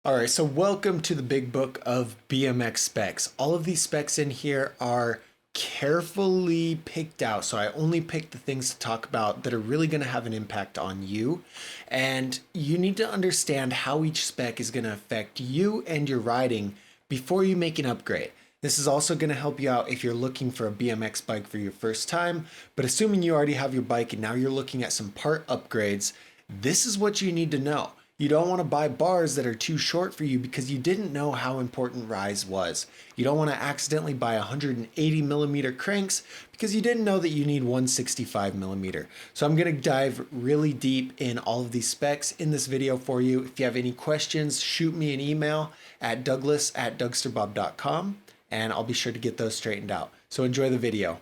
All right, so welcome to the big book of BMX specs. All of these specs in here are carefully picked out. So I only picked the things to talk about that are really going to have an impact on you. And you need to understand how each spec is going to affect you and your riding before you make an upgrade. This is also going to help you out if you're looking for a BMX bike for your first time. But assuming you already have your bike and now you're looking at some part upgrades, this is what you need to know. You don't want to buy bars that are too short for you because you didn't know how important rise was. You don't want to accidentally buy 180 millimeter cranks because you didn't know that you need 165 millimeter. So I'm going to dive really deep in all of these specs in this video for you. If you have any questions, shoot me an email at douglas@dougsterbob.com and I'll be sure to get those straightened out. So enjoy the video.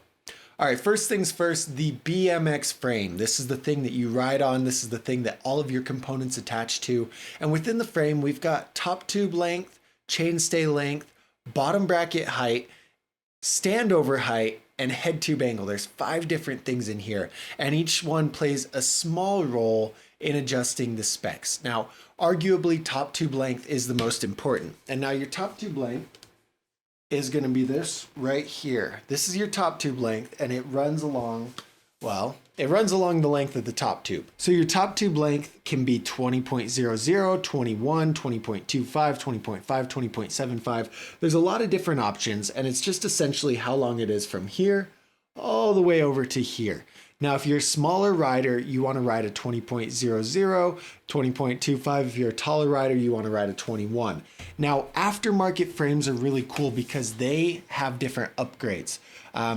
All right, first things first, the BMX frame. This is the thing that you ride on. This is the thing that all of your components attach to. And within the frame, we've got top tube length, chainstay length, bottom bracket height, standover height, and head tube angle. There's 5 different things in here, and each one plays a small role in adjusting the specs. Now, arguably, top tube length is the most important. And now your top tube length is going to be this right here. This is your top tube length, and it runs along, well, it runs along the length of the top tube. So your top tube length can be 20.00, 21, 20.25, 20.5, 20.75. There's a lot of different options, and it's just essentially how long it is from here all the way over to here. Now, if you're a smaller rider, you want to ride a 20.00, 20.25. If you're a taller rider, you want to ride a 21. Now, aftermarket frames are really cool because they have different upgrades.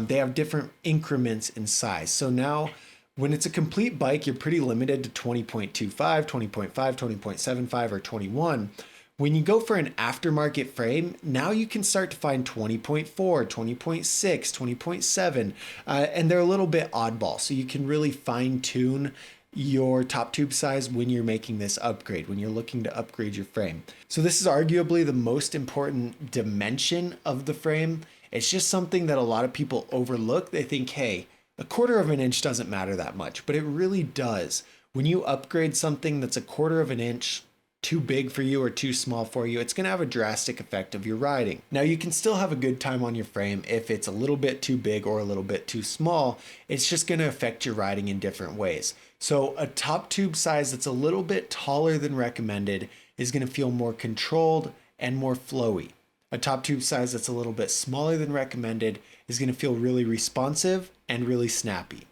They have different increments in size. So now, when it's a complete bike, you're pretty limited to 20.25, 20.5, 20.75, or 21. When you go for an aftermarket frame, now you can start to find 20.4, 20.6, 20.7, and they're a little bit oddball. So you can really fine tune your top tube size when you're making this upgrade, when you're looking to upgrade your frame. So this is arguably the most important dimension of the frame. It's just something that a lot of people overlook. They think, hey, a 1/4 of an inch doesn't matter that much, but it really does. When you upgrade something that's a 1/4 of an inch too big for you or too small for you, it's going to have a drastic effect of your riding. Now, you can still have a good time on your frame if it's a little bit too big or a little bit too small. It's just going to affect your riding in different ways. So a top tube size that's a little bit taller than recommended is going to feel more controlled and more flowy. A top tube size that's a little bit smaller than recommended is going to feel really responsive and really snappy.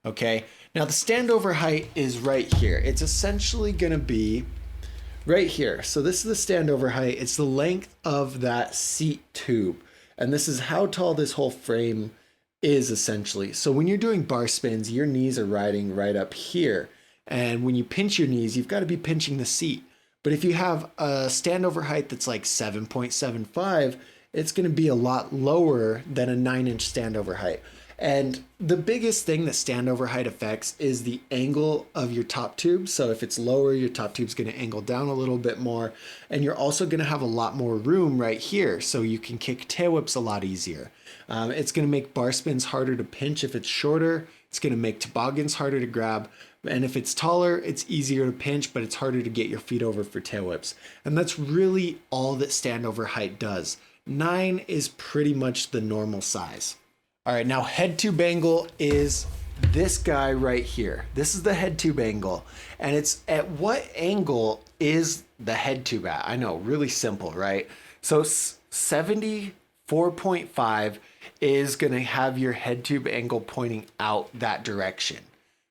Okay, now the standover height is right here. It's essentially going to be right here. So this is the standover height. It's the length of that seat tube. And this is how tall this whole frame is essentially. So when you're doing bar spins, your knees are riding right up here. And when you pinch your knees, you've got to be pinching the seat. But if you have a standover height that's like 7.75, it's going to be a lot lower than a 9-inch standover height. And the biggest thing that standover height affects is the angle of your top tube. So if it's lower, your top tube's going to angle down a little bit more. And you're also going to have a lot more room right here. So you can kick tail whips a lot easier. It's going to make bar spins harder to pinch if it's shorter. It's going to make toboggans harder to grab. And if it's taller, it's easier to pinch, but it's harder to get your feet over for tail whips. And that's really all that standover height does. 9 is pretty much the normal size. All right, now head tube angle is this guy right here. This is the head tube angle. And it's at what angle is the head tube at? I know, really simple, right? So 74.5 is going to have your head tube angle pointing out that direction.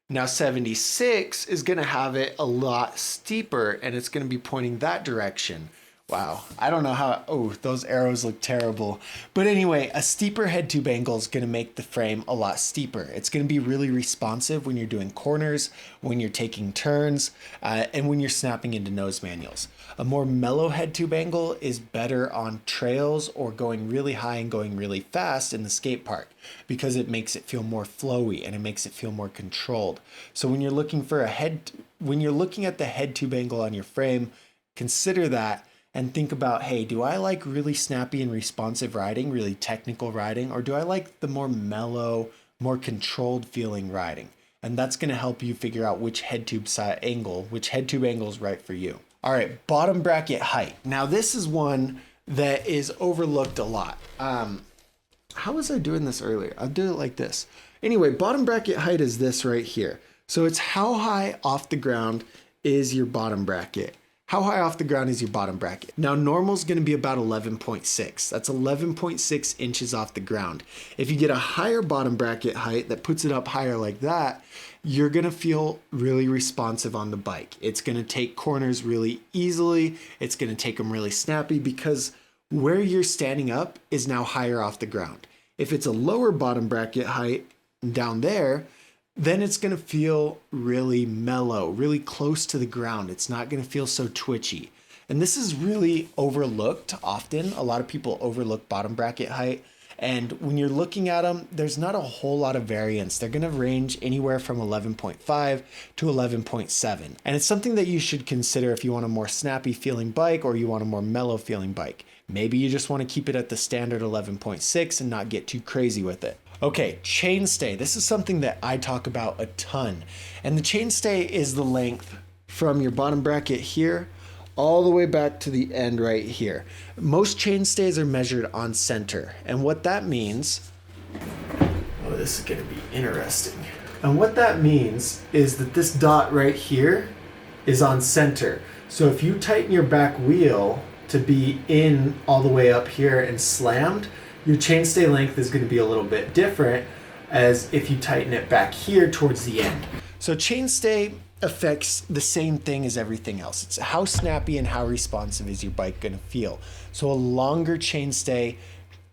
Now 76 is going to have it a lot steeper and it's going to be pointing that direction. Wow, I don't know how, oh, those arrows look terrible. But anyway, a steeper head tube angle is going to make the frame a lot steeper. It's going to be really responsive when you're doing corners, when you're taking turns, and when you're snapping into nose manuals. A more mellow head tube angle is better on trails or going really high and going really fast in the skate park because it makes it feel more flowy and it makes it feel more controlled. So when you're looking for when you're looking at the head tube angle on your frame, consider that. And think about, hey, do I like really snappy and responsive riding, really technical riding, or do I like the more mellow, more controlled feeling riding? And that's going to help you figure out which head tube angle is right for you. All right, bottom bracket height. Now this is one that is overlooked a lot. How was I doing this earlier? I'll do it like this. Anyway, bottom bracket height is this right here. So it's how high off the ground is your bottom bracket. How high off the ground is your bottom bracket? Now normal is going to be about 11.6. That's 11.6 inches off the ground. If you get a higher bottom bracket height that puts it up higher like that, you're going to feel really responsive on the bike. It's going to take corners really easily. It's going to take them really snappy because where you're standing up is now higher off the ground. If it's a lower bottom bracket height down there, then it's going to feel really mellow, really close to the ground. It's not going to feel so twitchy. And this is really overlooked often. A lot of people overlook bottom bracket height. And when you're looking at them, there's not a whole lot of variance. They're going to range anywhere from 11.5 to 11.7. And it's something that you should consider if you want a more snappy feeling bike or you want a more mellow feeling bike. Maybe you just want to keep it at the standard 11.6 and not get too crazy with it. Okay, chainstay. This is something that I talk about a ton. And the chainstay is the length from your bottom bracket here all the way back to the end right here. Most chainstays are measured on center. And what that means, oh, this is going to be interesting. And what that means is that this dot right here is on center. So if you tighten your back wheel to be in all the way up here and slammed, your chainstay length is going to be a little bit different as if you tighten it back here towards the end. So chainstay affects the same thing as everything else. It's how snappy and how responsive is your bike going to feel. So a longer chainstay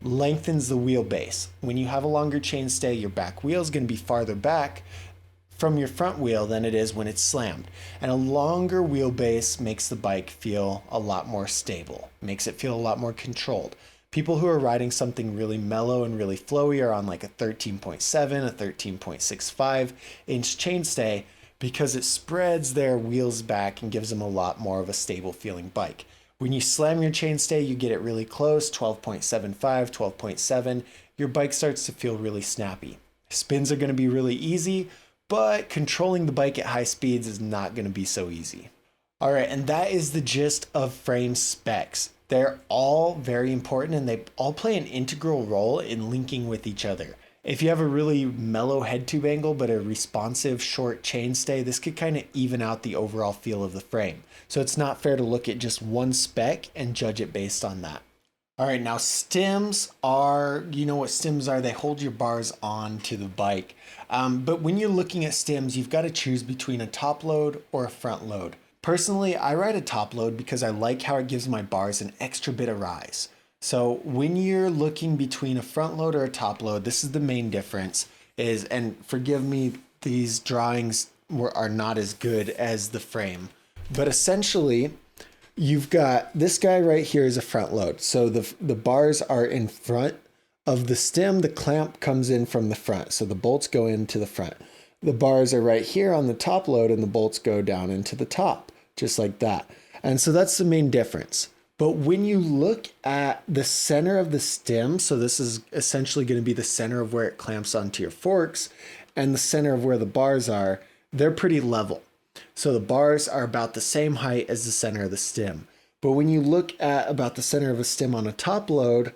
lengthens the wheelbase. When you have a longer chainstay, your back wheel is going to be farther back from your front wheel than it is when it's slammed. And a longer wheelbase makes the bike feel a lot more stable, makes it feel a lot more controlled. People who are riding something really mellow and really flowy are on like a 13.7, a 13.65 inch chainstay because it spreads their wheels back and gives them a lot more of a stable feeling bike. When you slam your chainstay, you get it really close, 12.75, 12.7, your bike starts to feel really snappy. Spins are going to be really easy, but controlling the bike at high speeds is not going to be so easy. All right, and that is the gist of frame specs. They're all very important and they all play an integral role in linking with each other. If you have a really mellow head tube angle but a responsive short chainstay, this could kind of even out the overall feel of the frame. So it's not fair to look at just one spec and judge it based on that. All right, now stems are, you know what stems are, they hold your bars on to the bike. But when you're looking at stems, you've got to choose between a top load or a front load. Personally, I ride a top load because I like how it gives my bars an extra bit of rise. So when you're looking between a front load or a top load, this is the main difference is, and forgive me, these drawings are not as good as the frame, but essentially you've got this guy right here is a front load. So the bars are in front of the stem, the clamp comes in from the front. So the bolts go into the front. The bars are right here on the top load and the bolts go down into the top, just like that. And so that's the main difference. But when you look at the center of the stem, so this is essentially going to be the center of where it clamps onto your forks and the center of where the bars are, they're pretty level. So the bars are about the same height as the center of the stem. But when you look at about the center of a stem on a top load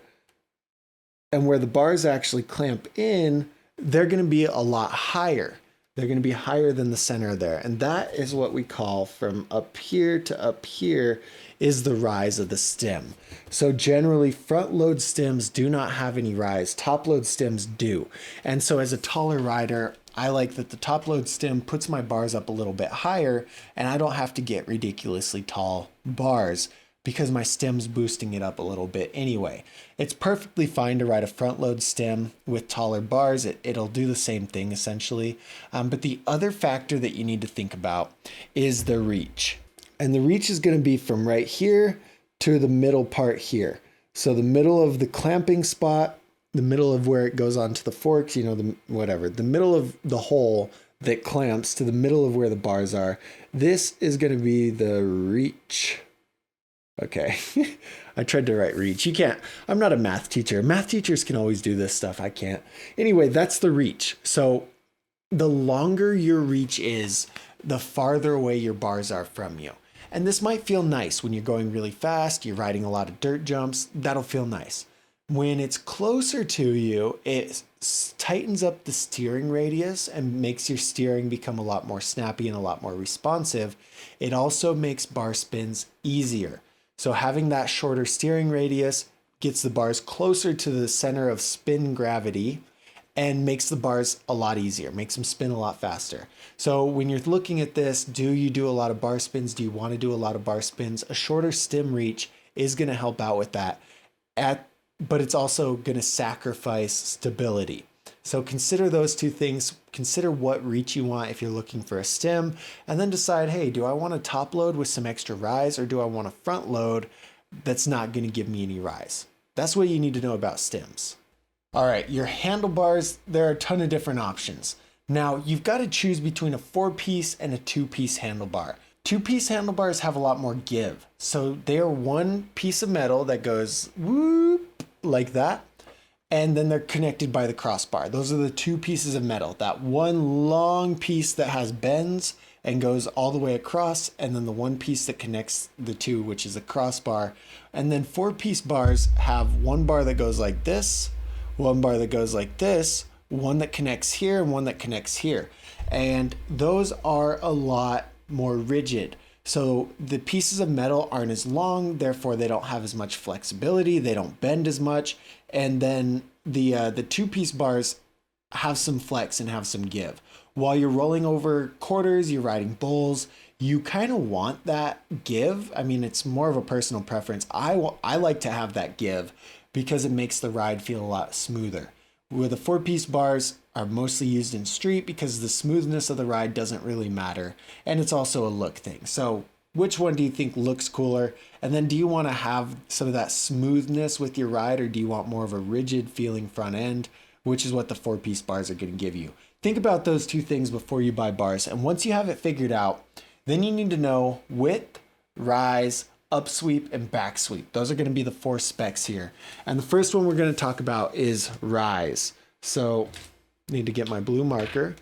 and where the bars actually clamp in, they're going to be a lot higher. They're going to be higher than the center there. And that is what we call from up here to up here is the rise of the stem. So generally front load stems do not have any rise. Top load stems do. And so as a taller rider, I like that the top load stem puts my bars up a little bit higher and I don't have to get ridiculously tall bars because my stem's boosting it up a little bit anyway. It's perfectly fine to ride a front load stem with taller bars. It'll do the same thing essentially. But the other factor that you need to think about is the reach. And the reach is going to be from right here to the middle part here. So the middle of the clamping spot, the middle of where it goes onto the forks, you know, the middle of the hole that clamps to the middle of where the bars are. This is going to be the reach. Okay, I tried to write reach. You can't, I'm not a math teacher. Math teachers can always do this stuff. I can't. Anyway, that's the reach. So the longer your reach is, the farther away your bars are from you. And this might feel nice when you're going really fast, you're riding a lot of dirt jumps, that'll feel nice. When it's closer to you, it tightens up the steering radius and makes your steering become a lot more snappy and a lot more responsive. It also makes bar spins easier. So having that shorter steering radius gets the bars closer to the center of spin gravity and makes the bars a lot easier, makes them spin a lot faster. So when you're looking at this, do you do a lot of bar spins? Do you want to do a lot of bar spins? A shorter stem reach is going to help out with that, but it's also going to sacrifice stability. So consider those two things. Consider what reach you want if you're looking for a stem, and then decide, hey, do I want a top load with some extra rise, or do I want a front load that's not going to give me any rise? That's what you need to know about stems. All right, your handlebars, there are a ton of different options. Now, you've got to choose between a 4-piece and a 2-piece handlebar. 2-piece handlebars have a lot more give. So they are one piece of metal that goes whoop like that, and then they're connected by the crossbar. Those are the 2 pieces of metal. That one long piece that has bends and goes all the way across, and then the one piece that connects the two, which is a crossbar. And then 4-piece bars have one bar that goes like this, one bar that goes like this, one that connects here, and one that connects here. And those are a lot more rigid. So the pieces of metal aren't as long, therefore they don't have as much flexibility, they don't bend as much. And then the 2-piece bars have some flex and have some give. While you're rolling over quarters, you're riding bowls, you kind of want that give. I mean, it's more of a personal preference. I like to have that give because it makes the ride feel a lot smoother. Where the 4-piece bars are mostly used in street because the smoothness of the ride doesn't really matter. And it's also a look thing. So which one do you think looks cooler? And then do you want to have some of that smoothness with your ride, or do you want more of a rigid feeling front end, which is what the 4-piece bars are going to give you? Think about those two things before you buy bars. And once you have it figured out, then you need to know width, rise, upsweep, and backsweep. Those are going to be the 4 specs here. And the first one we're going to talk about is rise. So need to get my blue marker.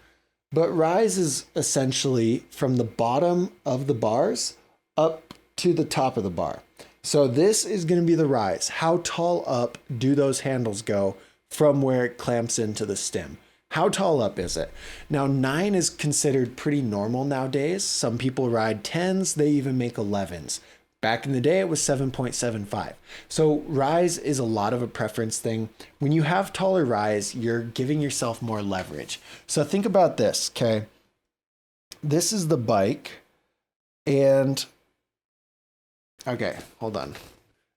But rise is essentially from the bottom of the bars up to the top of the bar. So this is going to be the rise. How tall up do those handles go from where it clamps into the stem? How tall up is it? Now 9 is considered pretty normal nowadays. Some people ride 10s, they even make 11s. Back in the day, it was 7.75. So rise is a lot of a preference thing. When you have taller rise, you're giving yourself more leverage. So think about this, okay? This is the bike, and okay, hold on.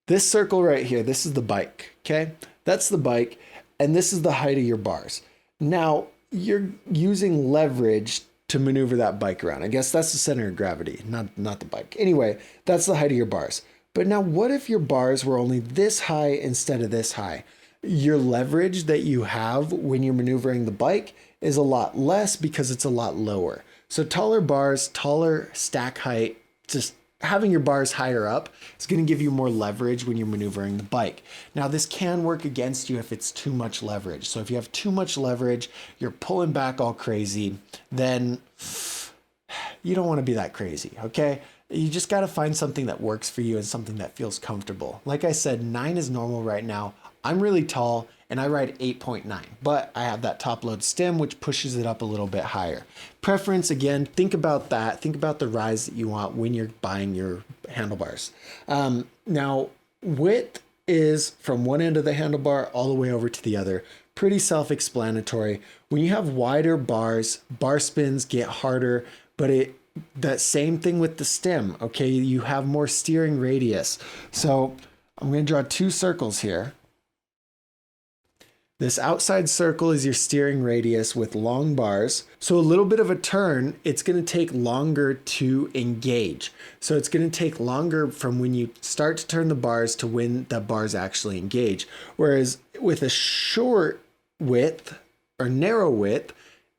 This circle right here, this is the bike, okay? That's the bike, and this is the height of your bars. Now, you're using leverage to maneuver that bike around. I guess that's the center of gravity, not the bike. Anyway, that's the height of your bars. But now what if your bars were only this high instead of this high? Your leverage that you have when you're maneuvering the bike is a lot less because it's a lot lower. So taller bars, taller stack height, just having your bars higher up is going to give you more leverage when you're maneuvering the bike. Now, this can work against you if it's too much leverage. So if you have too much leverage, you're pulling back all crazy, then you don't want to be that crazy, okay? You just got to find something that works for you and something that feels comfortable. Like I said, 9 is normal right now. I'm really tall and I ride 8.9, but I have that top load stem, which pushes it up a little bit higher. Preference, again, think about that. Think about the rise that you want when you're buying your handlebars. Now, width is from one end of the handlebar all the way over to the other. Pretty self-explanatory. When you have wider bars, bar spins get harder, but that same thing with the stem, okay? You have more steering radius. So I'm going to draw 2 circles here. This outside circle is your steering radius with long bars. So a little bit of a turn, it's going to take longer to engage. So it's going to take longer from when you start to turn the bars to when the bars actually engage. Whereas with a short width or narrow width,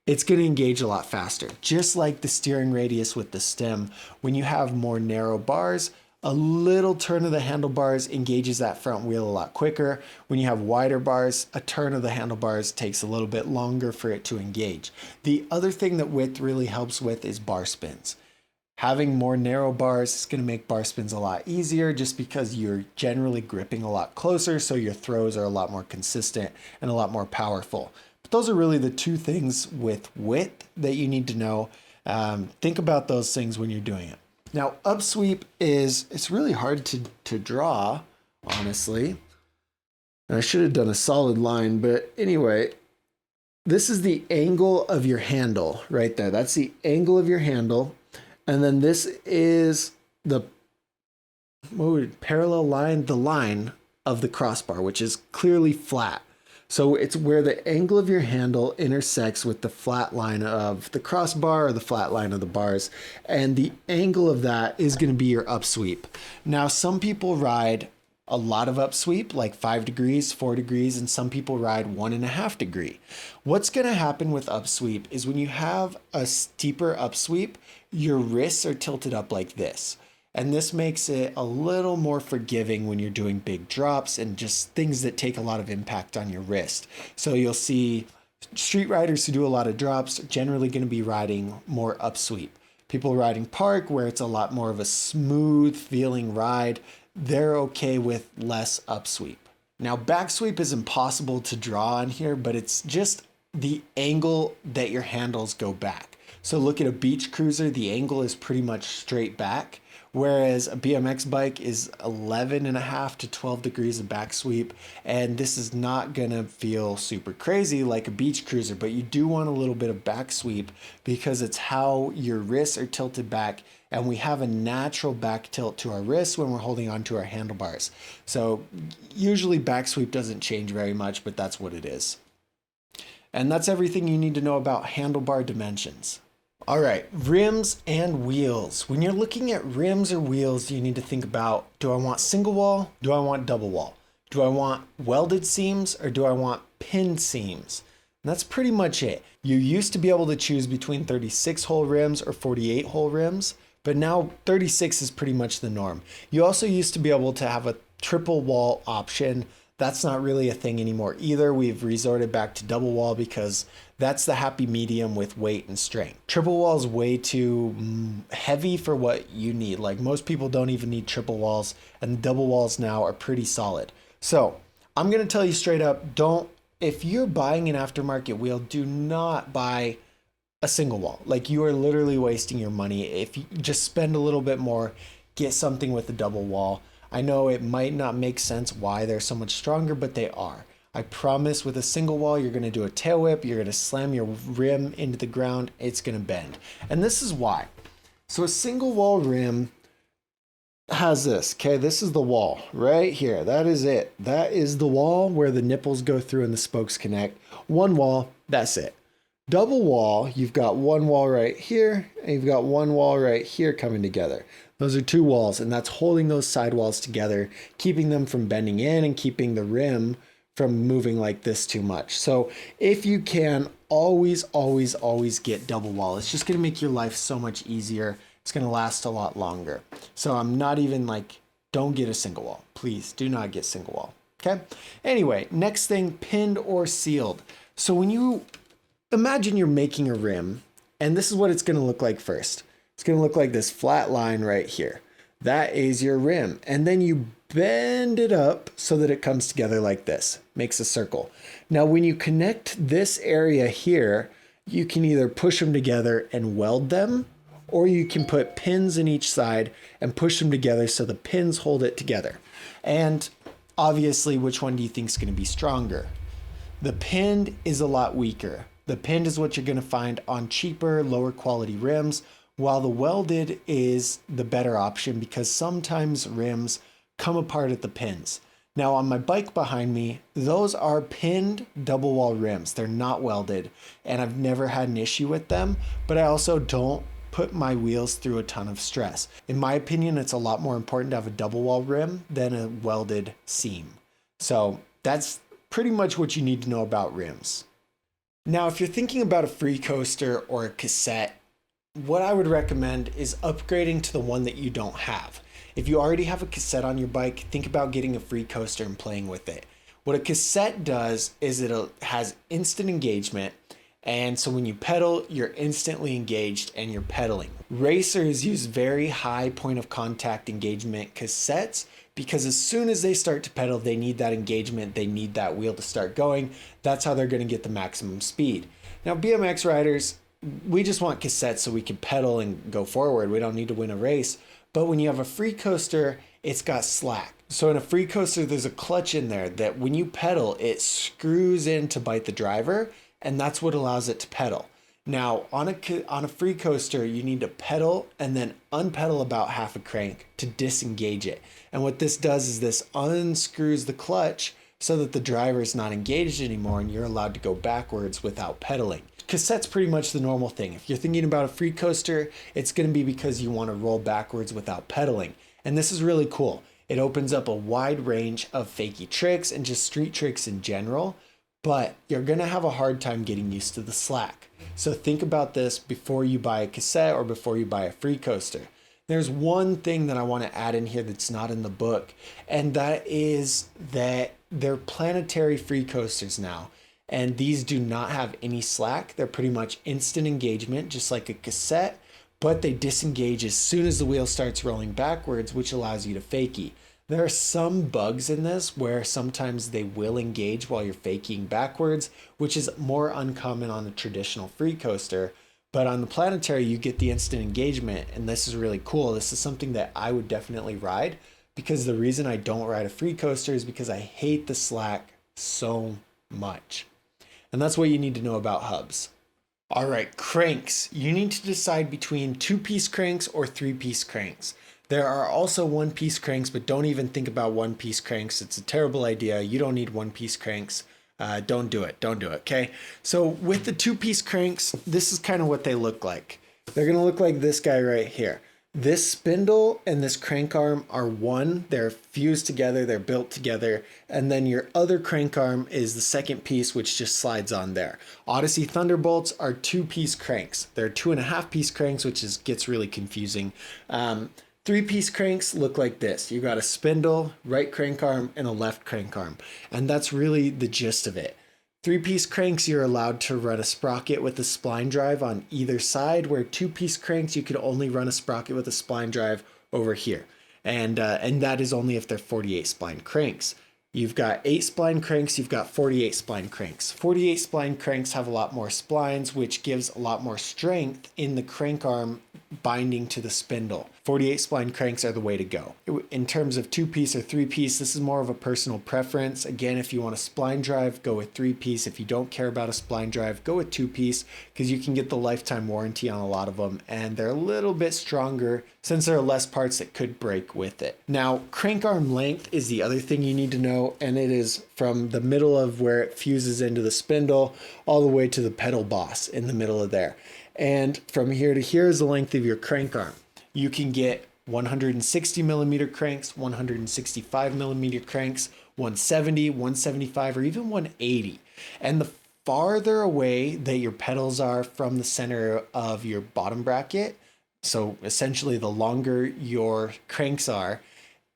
it's going to engage a lot faster. Just like the steering radius with the stem, when you have more narrow bars, a little turn of the handlebars engages that front wheel a lot quicker. When you have wider bars, a turn of the handlebars takes a little bit longer for it to engage. The other thing that width really helps with is bar spins. Having more narrow bars is going to make bar spins a lot easier just because you're generally gripping a lot closer, so your throws are a lot more consistent and a lot more powerful. But those are really the two things with width that you need to know. Think about those things when you're doing it. Now, upsweep it's really hard to draw, honestly. And I should have done a solid line, but anyway, this is the angle of your handle right there. That's the angle of your handle. And then this is the parallel line, the line of the crossbar, which is clearly flat. So it's where the angle of your handle intersects with the flat line of the crossbar or the flat line of the bars. And the angle of that is going to be your upsweep. Now, some people ride a lot of upsweep, like 5 degrees, 4 degrees, and some people ride 1.5 degree. What's going to happen with upsweep is when you have a steeper upsweep, your wrists are tilted up like this. And this makes it a little more forgiving when you're doing big drops and just things that take a lot of impact on your wrist. So you'll see street riders who do a lot of drops are generally going to be riding more upsweep. People riding park, where it's a lot more of a smooth feeling ride, they're okay with less upsweep. Now, backsweep is impossible to draw on here, but it's just the angle that your handles go back. So look at a beach cruiser, the angle is pretty much straight back, whereas a BMX bike is 11.5 to 12 degrees of backsweep, and this is not gonna feel super crazy like a beach cruiser, but you do want a little bit of backsweep because it's how your wrists are tilted back, and we have a natural back tilt to our wrists when we're holding onto our handlebars. So usually backsweep doesn't change very much, but that's what it is. And that's everything you need to know about handlebar dimensions. All right, rims and wheels. When you're looking at rims or wheels, you need to think about, do I want single wall? Do I want double wall? Do I want welded seams or do I want pinned seams? And that's pretty much it. You used to be able to choose between 36 hole rims or 48 hole rims, but now 36 is pretty much the norm. You also used to be able to have a triple wall option. That's not really a thing anymore either. We've resorted back to double wall because that's the happy medium with weight and strength. Triple wall is way too heavy for what you need. Like most people don't even need triple walls, and double walls now are pretty solid. So I'm gonna tell you straight up, if you're buying an aftermarket wheel, do not buy a single wall. Like, you are literally wasting your money. If you just spend a little bit more, get something with a double wall. I know it might not make sense why they're so much stronger, but they are. I promise with a single wall, you're going to do a tail whip, you're going to slam your rim into the ground, it's going to bend. And this is why. So a single wall rim has this, okay? This is the wall right here. That is it. That is the wall where the nipples go through and the spokes connect. One wall, that's it. Double wall, you've got one wall right here, and you've got one wall right here coming together. Those are two walls, and that's holding those sidewalls together, keeping them from bending in and keeping the rim from moving like this too much. So if you can, always, always, always get double wall. It's just gonna make your life so much easier. It's gonna last a lot longer. So I'm not even like, don't get a single wall. Please do not get single wall, okay? Anyway, next thing, pinned or sealed. So when you imagine you're making a rim, and this is what it's gonna look like first. It's gonna look like this flat line right here. That is your rim. And then you bend it up so that it comes together like this, makes a circle. Now, when you connect this area here, you can either push them together and weld them, or you can put pins in each side and push them together so the pins hold it together. And obviously, which one do you think is gonna be stronger? The pinned is a lot weaker. The pinned is what you're gonna find on cheaper, lower quality rims, while the welded is the better option because sometimes rims come apart at the pins. Now on my bike behind me, those are pinned double wall rims. They're not welded, and I've never had an issue with them, but I also don't put my wheels through a ton of stress. In my opinion, it's a lot more important to have a double wall rim than a welded seam. So that's pretty much what you need to know about rims. Now, if you're thinking about a Freecoaster or a Cassette, what I would recommend is upgrading to the one that you don't have. If you already have a Cassette on your bike, think about getting a Freecoaster and playing with it. What a Cassette does is it has instant engagement, And so when you pedal, you're instantly engaged and you're pedaling. Racers use very high point of contact engagement cassettes because as soon as they start to pedal, they need that engagement, they need that wheel to start going. That's how they're going to get the maximum speed. Now, BMX riders, we just want cassettes so we can pedal and go forward. We don't need to win a race. But when you have a Freecoaster, it's got slack. So in a Freecoaster, there's a clutch in there that when you pedal, it screws in to bite the driver, and that's what allows it to pedal. Now, on a Freecoaster, you need to pedal and then unpedal about half a crank to disengage it. And what this does is this unscrews the clutch so that the driver is not engaged anymore and you're allowed to go backwards without pedaling. Cassette's pretty much the normal thing. If you're thinking about a Freecoaster, it's going to be because you want to roll backwards without pedaling. And this is really cool. It opens up a wide range of fakie tricks and just street tricks in general, but you're going to have a hard time getting used to the slack. So think about this before you buy a cassette or before you buy a Freecoaster. There's one thing that I want to add in here that's not in the book, and that is that they're planetary Freecoasters now. And these do not have any slack. They're pretty much instant engagement, just like a cassette, but they disengage as soon as the wheel starts rolling backwards, which allows you to fakie. There are some bugs in this where sometimes they will engage while you're faking backwards, which is more uncommon on a traditional Freecoaster. But on the planetary, you get the instant engagement, and this is really cool. This is something that I would definitely ride, because the reason I don't ride a Freecoaster is because I hate the slack so much. And that's what you need to know about hubs. All right, cranks. You need to decide between 2-piece cranks or 3-piece cranks. There are also 1-piece cranks, but don't even think about 1-piece cranks. It's a terrible idea. You don't need 1-piece cranks. Don't do it. Don't do it, okay? So with the 2-piece cranks, this is kind of what they look like. They're going to look like this guy right here. This spindle and this crank arm are one. They're fused together. They're built together. And then your other crank arm is the second piece, which just slides on there. Odyssey Thunderbolts are 2-piece cranks. They're 2.5-piece cranks, which gets really confusing. 3-piece cranks look like this. You got a spindle, right crank arm, and a left crank arm. And that's really the gist of it. 3-piece cranks, you're allowed to run a sprocket with a spline drive on either side, where 2-piece cranks, you could only run a sprocket with a spline drive over here. And that is only if they're 48 spline cranks. You've got 8 spline cranks, you've got 48 spline cranks. 48 spline cranks have a lot more splines, which gives a lot more strength in the crank arm binding to the spindle. 48 spline cranks are the way to go. In terms of 2-piece or 3-piece, this is more of a personal preference. Again, if you want a spline drive, go with 3-piece. If you don't care about a spline drive, go with 2-piece, because you can get the lifetime warranty on a lot of them, and they're a little bit stronger since there are less parts that could break with it. Now, crank arm length is the other thing you need to know, and it is from the middle of where it fuses into the spindle all the way to the pedal boss in the middle of there. And from here to here is the length of your crank arm. You can get 160 millimeter cranks, 165 millimeter cranks, 170, 175, or even 180. And the farther away that your pedals are from the center of your bottom bracket, so essentially the longer your cranks are,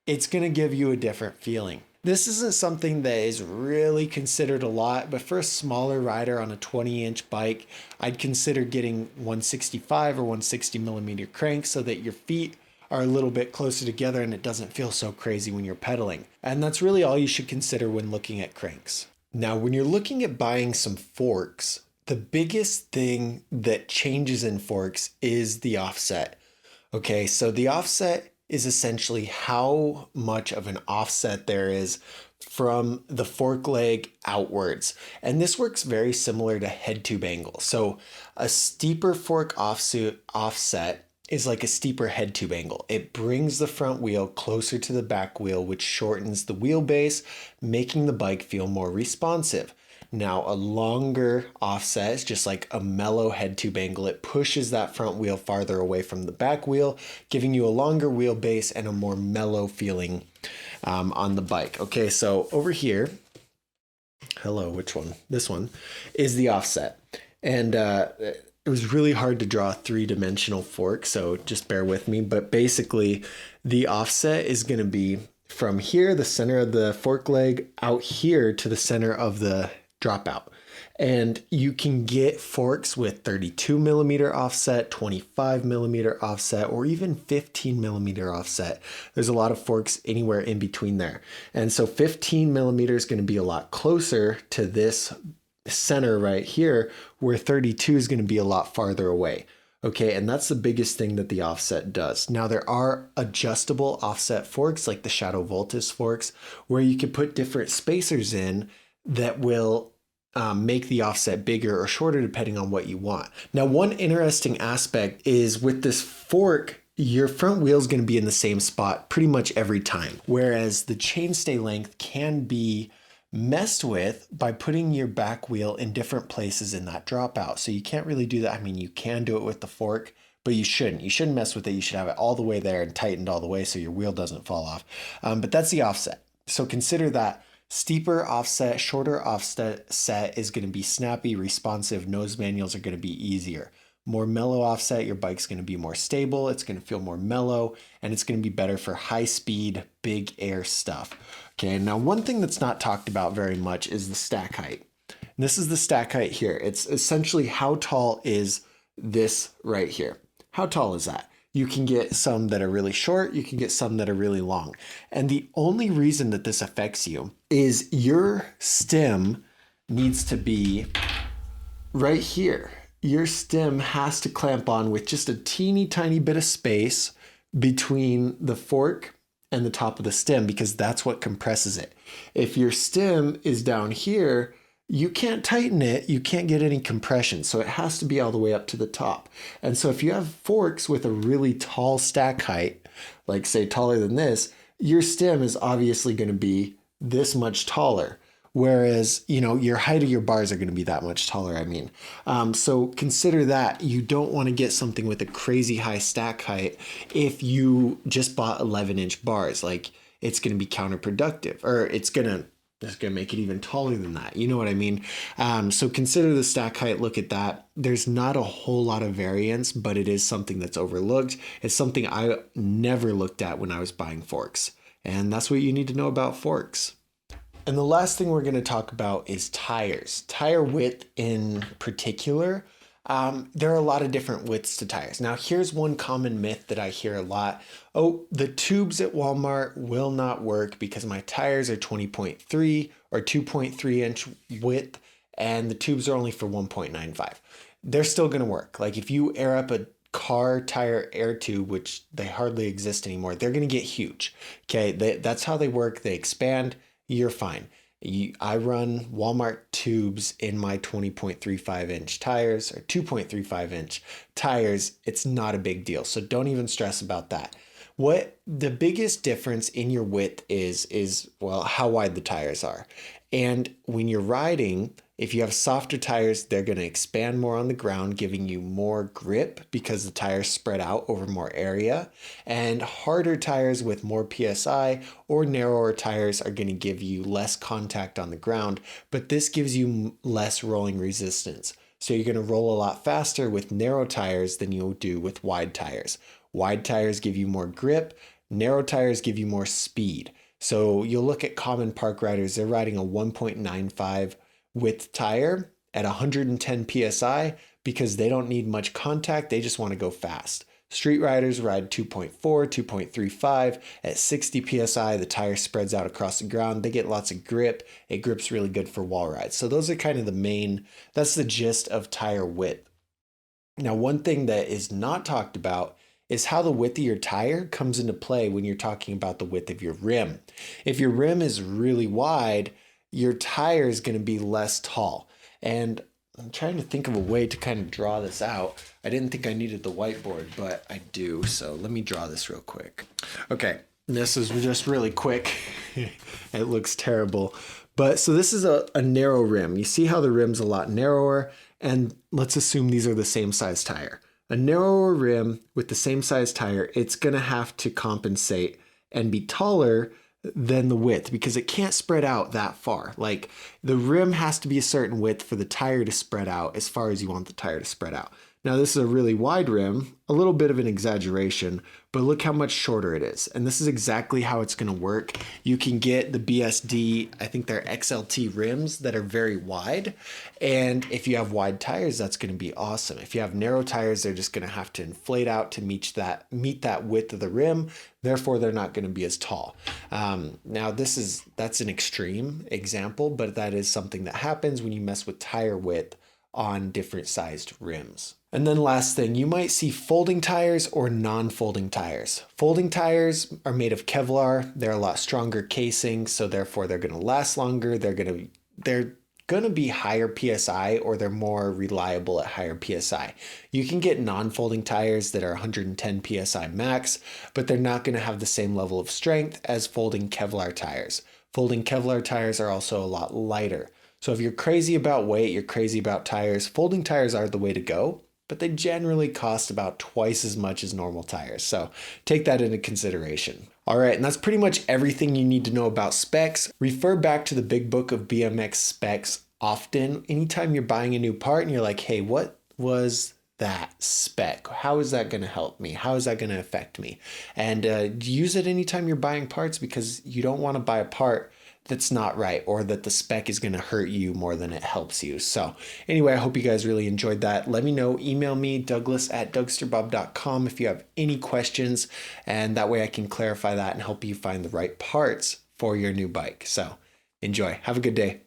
it's going to give you a different feeling. This isn't something that is really considered a lot, but for a smaller rider on a 20-inch bike, I'd consider getting 165 or 160 millimeter cranks so that your feet are a little bit closer together and it doesn't feel so crazy when you're pedaling. And that's really all you should consider when looking at cranks. Now, when you're looking at buying some forks, the biggest thing that changes in forks is the offset. Okay, so the offset is essentially how much of an offset there is from the fork leg outwards. And this works very similar to head tube angle. So a steeper fork offset is like a steeper head tube angle. It brings the front wheel closer to the back wheel, which shortens the wheelbase, making the bike feel more responsive. Now, a longer offset is just like a mellow head tube angle. It pushes that front wheel farther away from the back wheel, giving you a longer wheelbase and a more mellow feeling on the bike. Okay, so over here, which one? This one is the offset. And it was really hard to draw a 3-dimensional fork, so just bear with me. But basically, the offset is going to be from here, the center of the fork leg, out here to the center of the dropout. And you can get forks with 32 millimeter offset, 25 millimeter offset, or even 15 millimeter offset. There's a lot of forks anywhere in between there. And so 15 millimeter is going to be a lot closer to this center right here, where 32 is going to be a lot farther away. Okay, and that's the biggest thing that the offset does. Now, there are adjustable offset forks like the Shadow Voltus forks, where you can put different spacers in that will make the offset bigger or shorter depending on what you want. Now, one interesting aspect is with this fork, your front wheel is going to be in the same spot pretty much every time, whereas the chainstay length can be messed with by putting your back wheel in different places in that dropout. So you can't really do that. I mean, you can do it with the fork, but you shouldn't. You shouldn't mess with it. You should have it all the way there and tightened all the way so your wheel doesn't fall off. But that's the offset. So consider that steeper offset, shorter offset set is going to be snappy, responsive. Nose manuals are going to be easier. More mellow offset, your bike's going to be more stable. It's going to feel more mellow, and it's going to be better for high speed, big air stuff. Okay, now one thing that's not talked about very much is the stack height. And this is the stack height here. It's essentially how tall is this right here. How tall is that? You can get some that are really short, you can get some that are really long. And the only reason that this affects you is your stem needs to be right here. Your stem has to clamp on with just a teeny tiny bit of space between the fork and the top of the stem, because that's what compresses it. If your stem is down here, you can't tighten it, you can't get any compression. So it has to be all the way up to the top. And so if you have forks with a really tall stack height, like say taller than this, your stem is obviously going to be this much taller. Whereas, you know, your height of your bars are going to be that much taller, I mean. So consider that you don't want to get something with a crazy high stack height if you just bought 11-inch bars. Like, it's going to be counterproductive, or it's going to make it even taller than that. You know what I mean? So consider the stack height, look at that. There's not a whole lot of variance, but it is something that's overlooked. It's something I never looked at when I was buying forks. And that's what you need to know about forks. And the last thing we're going to talk about is tires. Tire width in particular. There are a lot of different widths to tires. Now, here's one common myth that I hear a lot. Oh, the tubes at Walmart will not work because my tires are 20.3 or 2.3 inch width, and the tubes are only for 1.95. They're still going to work. Like if you air up a car tire air tube, which they hardly exist anymore, they're going to get huge. Okay, that's how they work. They expand. You're fine. I run Walmart tubes in my 20.35 inch tires or 2.35 inch tires. It's not a big deal. So don't even stress about that. What the biggest difference in your width is well, how wide the tires are. And when you're riding, if you have softer tires, they're going to expand more on the ground, giving you more grip because the tires spread out over more area. And harder tires with more PSI or narrower tires are going to give you less contact on the ground, but this gives you less rolling resistance. So you're going to roll a lot faster with narrow tires than you'll do with wide tires. Wide tires give you more grip, narrow tires give you more speed. So you'll look at common park riders, they're riding a 1.95 width tire at 110 PSI because they don't need much contact, they just want to go fast. Street riders ride 2.4, 2.35 at 60 PSI, the tire spreads out across the ground, they get lots of grip, it grips really good for wall rides. So those are kind of that's the gist of tire width. Now, one thing that is not talked about is how the width of your tire comes into play when you're talking about the width of your rim. If your rim is really wide, your tire is going to be less tall. And I'm trying to think of a way to kind of draw this out. I didn't think I needed the whiteboard, but I do. So let me draw this real quick. Okay, this is just really quick. It looks terrible. But so this is a narrow rim. You see how the rim's a lot narrower, and let's assume these are the same size tire. A narrower rim with the same size tire, it's going to have to compensate and be taller than the width because it can't spread out that far. Like the rim has to be a certain width for the tire to spread out as far as you want the tire to spread out. Now this is a really wide rim, a little bit of an exaggeration, but look how much shorter it is. And this is exactly how it's gonna work. You can get the BSD, I think they're XLT rims that are very wide. And if you have wide tires, that's gonna be awesome. If you have narrow tires, they're just gonna have to inflate out to meet that width of the rim. Therefore, they're not gonna be as tall. Now that's an extreme example, but that is something that happens when you mess with tire width on different sized rims. And then last thing, you might see folding tires or non-folding tires. Folding tires are made of Kevlar. They're a lot stronger casing, so therefore they're going to last longer. They're going to be higher PSI, or they're more reliable at higher PSI. You can get non-folding tires that are 110 PSI max, but they're not going to have the same level of strength as folding Kevlar tires. Folding Kevlar tires are also a lot lighter. So if you're crazy about weight, you're crazy about tires, folding tires are the way to go, but they generally cost about twice as much as normal tires. So take that into consideration. All right, and that's pretty much everything you need to know about specs. Refer back to the big book of BMX specs often. Anytime you're buying a new part and you're like, hey, what was that spec? How is that going to help me? How is that going to affect me? And use it anytime you're buying parts, because you don't want to buy a part that's not right, or that the spec is going to hurt you more than it helps you. So anyway, I hope you guys really enjoyed that. Let me know, email me, douglas@dougsterbob.com, if you have any questions, and that way I can clarify that and help you find the right parts for your new bike. So enjoy. Have a good day.